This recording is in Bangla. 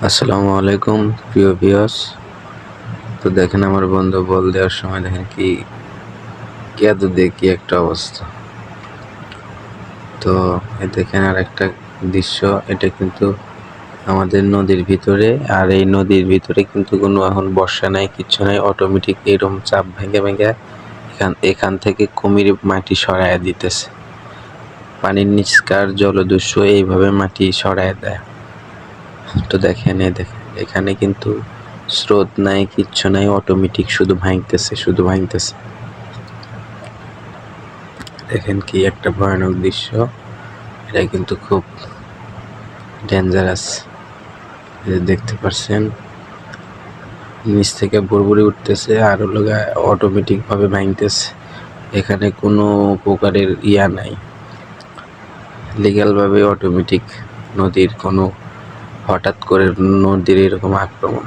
আসসালামু আলাইকুম প্রিয় ভিউয়ার্স। তো দেখেন আমার বন্ধু বল দেওয়ার সময় দেখেন কি কি একটা অবস্থা। তো দেখেন আর একটা দৃশ্য, এটা কিন্তু আমাদের নদীর ভিতরে, আর এই নদীর ভিতরে কিন্তু কোনো এখন বর্ষা নাই, কিচ্ছু নাই, অটোমেটিক এরকম চাপ ভেঙে ভেঙে এখান থেকে কুমির মাটি সরায় দিতেছে। পানির নিচকার জলদস্যু এইভাবে মাটি সরায় দেয়। তো দেখেন এখানে কিন্তু স্রোত নাই, কিচ্ছু নাই, অটোমেটিক শুধু ভাঙতেছে। দেখেন কি একটা ভয়ানক দৃশ্য। এটা কিন্তু খুব ডেঞ্জারাস। দেখতে পাচ্ছেন নিচ থেকে বুড়বুড়ি উঠতেছে আর অটোমেটিক ভাবে ভাঙতেছে। এখানে কোনো প্রকারের নাই, লিগ্যাল ভাবে অটোমেটিক। নদীর কোনো হঠাৎ করে নদীর এরকম আক্রমণ